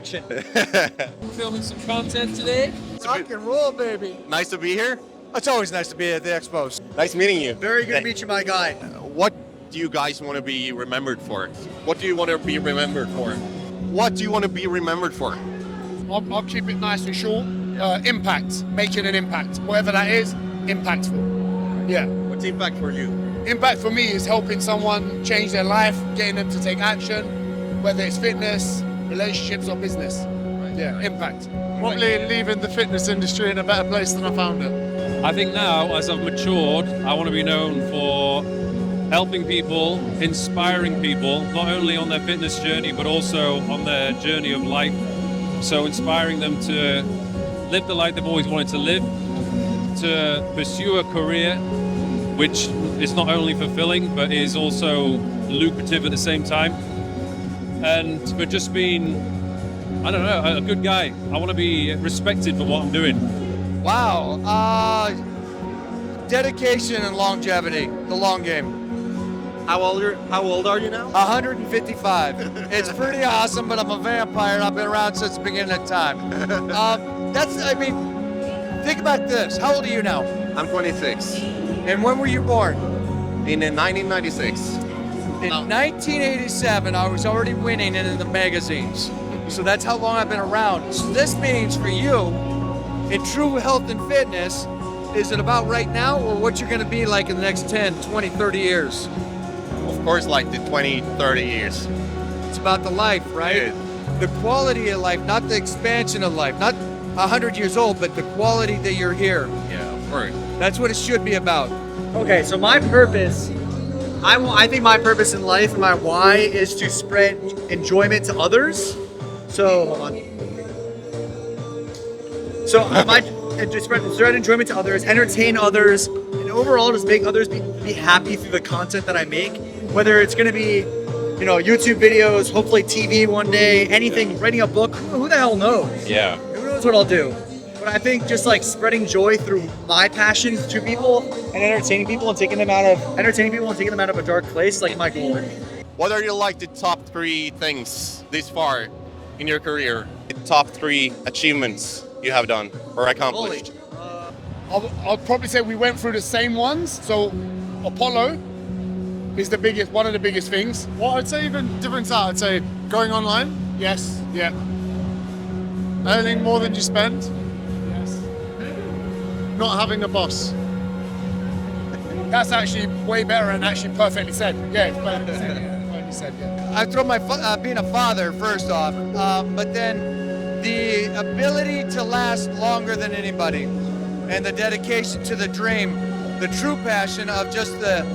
action. Filming some content today. Rock and roll, baby. Nice to be here. It's always nice to be at the expos. Nice meeting you. Very good to meet you, my guy. What do you guys want to be remembered for? What do you want to be remembered for? What do you want to be remembered for? I'll keep it nice and short. Impact, making an impact, whatever that is, impactful. Yeah. What's impact for you? Impact for me is helping someone change their life, getting them to take action, whether it's fitness, relationships, or business. Yeah, impact. Probably leaving the fitness industry in a better place than I found it. I think now, as I've matured, I want to be known for helping people, inspiring people, not only on their fitness journey, but also on their journey of life. So inspiring them to live the life they've always wanted to live, to pursue a career which is not only fulfilling, but is also lucrative at the same time. And for just being, I don't know, a good guy. I want to be respected for what I'm doing. Wow. Dedication and longevity, the long game. How old are you now? 155. It's pretty awesome, but I'm a vampire and I've been around since the beginning of time. Think about this. How old are you now? I'm 26. And when were you born? In 1996. In 1987, I was already winning in the magazines. So that's how long I've been around. So this means for you, in true health and fitness, is it about right now or what you're going to be like in the next 10, 20, 30 years? Of course, like the 20, 30 years. It's about the life, right? Yeah. The quality of life, not the expansion of life. Not 100 years old, but the quality that you're here. Yeah, of course. That's what it should be about. Okay, so my purpose, I think my purpose in life and my why is to spread enjoyment to others. So, hold on. So to spread enjoyment to others, entertain others, and overall just make others be happy through the content that I make. Whether it's going to be, YouTube videos, hopefully TV one day, anything, writing a book, who the hell knows? Yeah. Who knows what I'll do? But I think just like spreading joy through my passion to people and entertaining people and taking them out of a dark place, like my goal. What are like the top 3 things this far in your career? The top 3 achievements you have done or accomplished? I'll probably say we went through the same ones. So Apollo is one of the biggest things. Well, I'd say even different out. I'd say going online, Yes, yeah. earning more than you spend, Yes. not having a boss. That's actually way better and actually perfectly said. Yeah, it's perfectly said. Yeah, perfectly said, yeah. I throw my being a father first off, but then the ability to last longer than anybody, and the dedication to the dream, the true passion of just the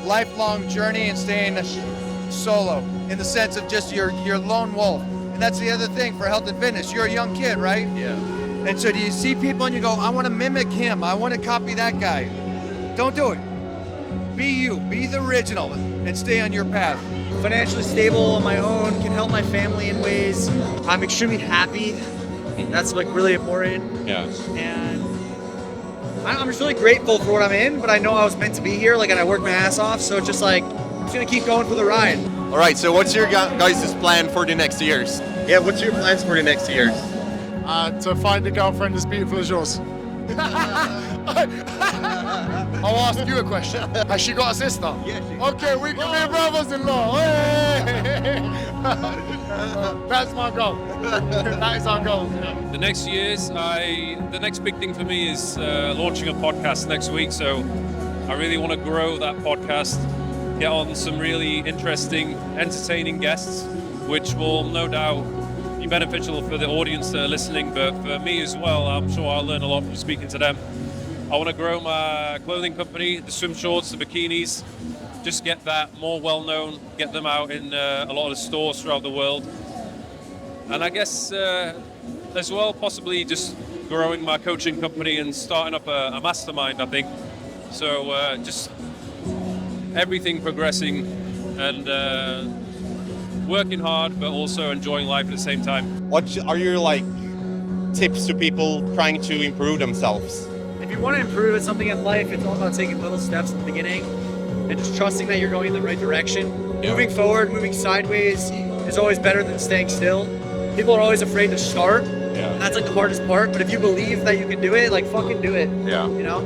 lifelong journey and staying solo, in the sense of just your lone wolf. And that's the other thing for health and fitness. You're a young kid, right? Yeah. And so do you see people and you go, I want to mimic him, I want to copy that guy. Don't do it. Be you, be the original, and stay on your path. Financially stable on my own, can help my family in ways. I'm extremely happy. That's like really important. Yeah. And I'm just really grateful for what I'm in, but I know I was meant to be here, and I worked my ass off, so it's just like, I'm just gonna keep going for the ride. All right, so what's your guys' plan for the next years? Yeah, what's your plans for the next years? To find a girlfriend as beautiful as yours. I'll ask you a question. Has she got a sister? Yeah, she Okay, we can be brothers-in-law. Hey! That's my goal. That is our goal. The next years, the next big thing for me is launching a podcast next week. So I really want to grow that podcast, get on some really interesting, entertaining guests, which will no doubt be beneficial for the audience that are listening, but for me as well. I'm sure I'll learn a lot from speaking to them. I want to grow my clothing company, the swim shorts, the bikinis, just get that more well-known, get them out in a lot of the stores throughout the world. And I guess as well, possibly just growing my coaching company and starting up a mastermind, I think. So just everything progressing and working hard, but also enjoying life at the same time. What are your tips to people trying to improve themselves? If you want to improve at something in life, it's all about taking little steps at the beginning and just trusting that you're going in the right direction. Yeah. Moving forward, moving sideways is always better than staying still. people are always afraid to start. Yeah. And that's like the hardest part. But if you believe that you can do it, like fucking do it. Yeah. You know?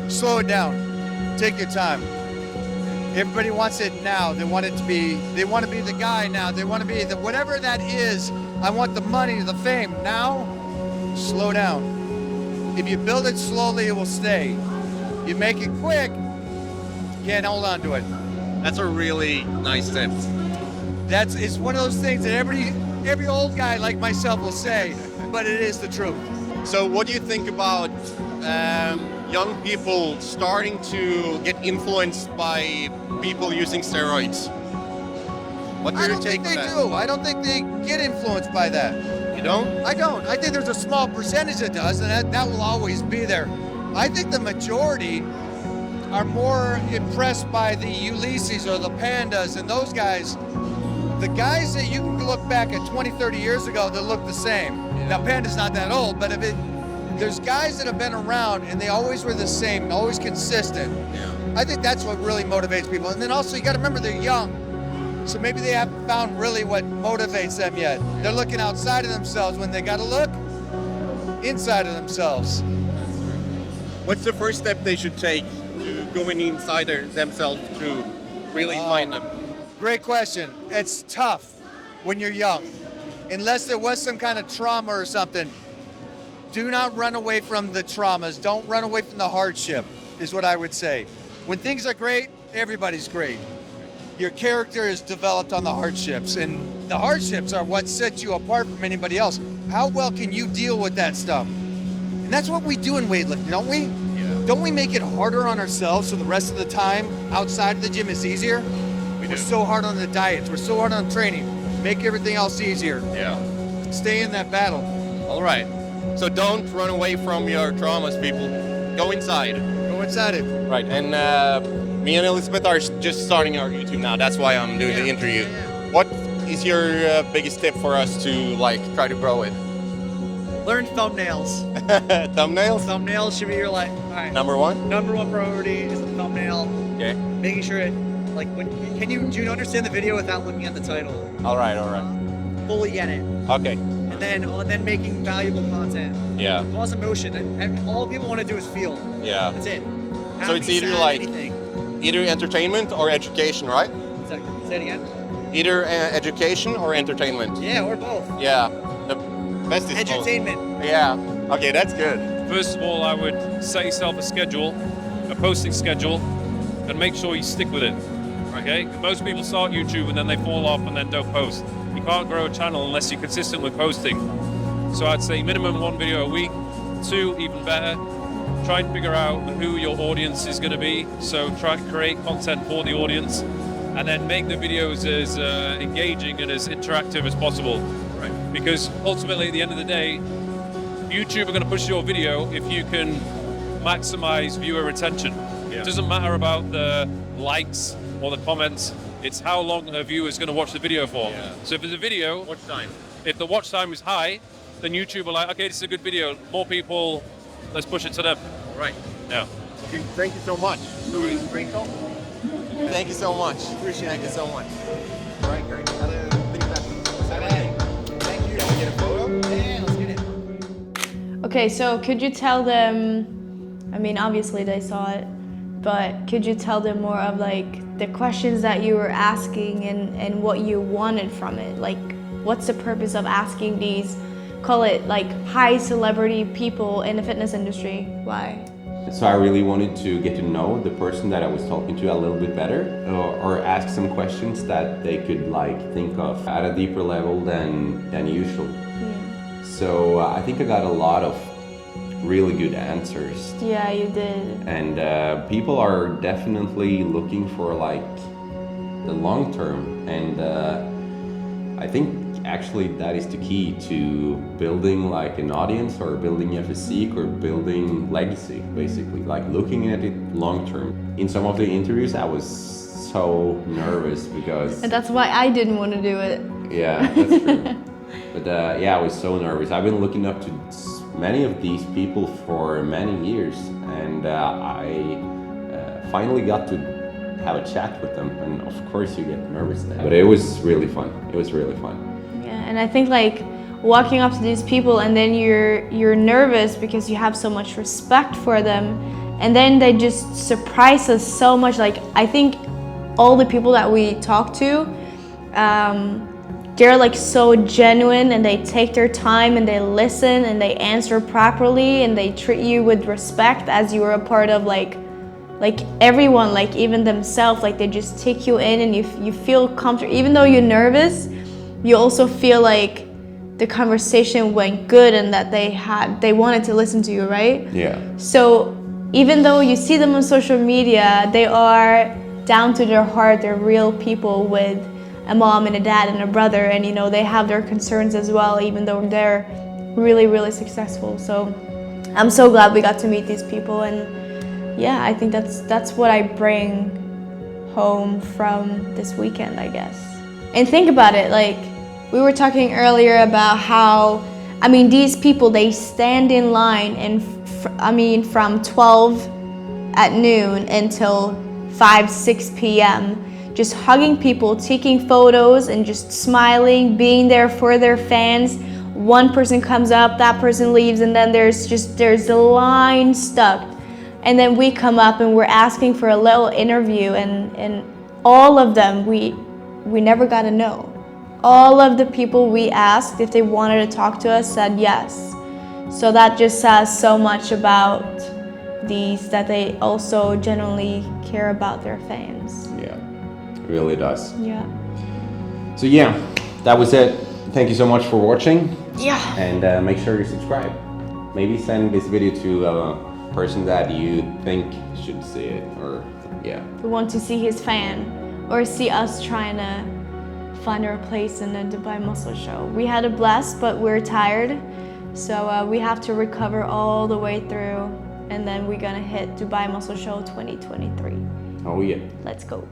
Slow it down. Take your time. Everybody wants it now. They want to be the guy now. They want to be the whatever that is. I want the money, the fame. Now, slow down. If you build it slowly, it will stay. You make it quick, you can't hold on to it. That's a really nice tip. It's one of those things that every old guy like myself will say, but it is the truth. So what do you think about young people starting to get influenced by people using steroids? What do I you don't take think they on that? do. I don't think they get influenced by that. You don't? I don't. I think there's a small percentage that does, and that will always be there. I think the majority are more impressed by the Ulysses or the Pandas and those guys. The guys that you can look back at 20, 30 years ago that look the same. Now, Panda's not that old, but there's guys that have been around and they always were the same, always consistent. I think that's what really motivates people. And then also, you got to remember they're young. So maybe they haven't found really what motivates them yet. They're looking outside of themselves when they got to look inside of themselves. What's the first step they should take to going inside themselves to really find them? Great question. It's tough when you're young. Unless there was some kind of trauma or something, do not run away from the traumas. Don't run away from the hardship, is what I would say. When things are great, everybody's great. Your character is developed on the hardships, and the hardships are what sets you apart from anybody else. How well can you deal with that stuff? And that's what we do in weightlifting, don't we? Yeah. Don't we make it harder on ourselves so the rest of the time outside of the gym is easier? We're so hard on the diets. We're so hard on training. Make everything else easier. Yeah. Stay in that battle. All right. So don't run away from your traumas, people. Go inside. Go inside it. Right. And me and Elisbeth are just starting our YouTube now. That's why I'm doing the interview. What is your biggest tip for us to try to grow it? Learn thumbnails. Thumbnails? Thumbnails should be your like. All right. Number one? Number one priority is the thumbnail. Okay. Making sure it do you understand the video without looking at the title? All right. Fully get it. Okay. And then making valuable content. Yeah. Cause emotion, and all people want to do is feel. Yeah. That's it. So it's Happy, either sad, anything. either entertainment or education, right? Say it again. Either education or entertainment. Yeah, or both. Yeah. The best is both. Entertainment. Yeah. Okay, that's good. First of all, I would set yourself a schedule, a posting schedule, and make sure you stick with it. Okay? Most people start YouTube and then they fall off and then don't post. You can't grow a channel unless you're consistent with posting. So I'd say minimum 1 video a week, 2 even better. Try and figure out who your audience is going to be. So try to create content for the audience, and then make the videos as engaging and as interactive as possible. Right. Because ultimately, at the end of the day, YouTube are going to push your video if you can maximize viewer retention. Yeah. It doesn't matter about the likes or the comments. It's how long a viewer is going to watch the video for. Yeah. So if there's a video, Watch time. if the watch time is high, then YouTube will okay, this is a good video. More people, let's push it to them. Right. Yeah. Okay, thank you so much. Great talk. Thank you so much. Thank you so much. All right, great. Thank you. Can we get a photo? Yeah, let's get it. Okay, so could you tell them, I mean, obviously they saw it, but could you tell them more of the questions that you were asking and what you wanted from it? What's the purpose of asking these, call it high celebrity people in the fitness industry? Why? So I really wanted to get to know the person that I was talking to a little bit better, or ask some questions that they could think of at a deeper level than usual. Yeah. So I think I got a lot of really good answers. Yeah, you did. And people are definitely looking for the long term, and I think actually that is the key to building an audience, or building a physique, or building legacy, basically looking at it long term. In some of the interviews I was so nervous because And that's why I didn't want to do it. yeah, that's true. But I was so nervous. I've been looking up to many of these people for many years, and I finally got to have a chat with them, and of course you get nervous then. But it was really fun. It was really fun. Yeah, and I think like walking up to these people and then you're nervous because you have so much respect for them, and then they just surprise us so much. Like I think all the people that we talk to, they're like so genuine, and they take their time and they listen and they answer properly and they treat you with respect as you are a part of like everyone, like even themselves. Like they just take you in and you feel comfortable. Even though you're nervous, you also feel like the conversation went good and that they wanted to listen to you, right? Yeah. So even though you see them on social media, they are down to their heart. They're real people with a mom and a dad and a brother, and you know they have their concerns as well, even though they're really successful. So I'm so glad we got to meet these people, and yeah, I think that's what I bring home from this weekend, I guess. And think about it, like we were talking earlier about how, I mean, these people, they stand in line and from 12 at noon until 5-6 p.m. just hugging people, taking photos and just smiling, being there for their fans. One person comes up, that person leaves, and then there's a line stuck. And then we come up and we're asking for a little interview, and all of them, we never got to know. All of the people we asked if they wanted to talk to us said yes. So that just says so much about these, that they also genuinely care about their fans. Yeah, it really does. Yeah. So yeah, that was it. Thank you so much for watching. Yeah. And make sure you subscribe. Maybe send this video to a person that you think should see it, or yeah. We want to see his fan, or see us trying to find our place in the Dubai Muscle Show. We had a blast, but we're tired. So we have to recover all the way through, and then we're gonna hit Dubai Muscle Show 2023. Oh yeah. Let's go.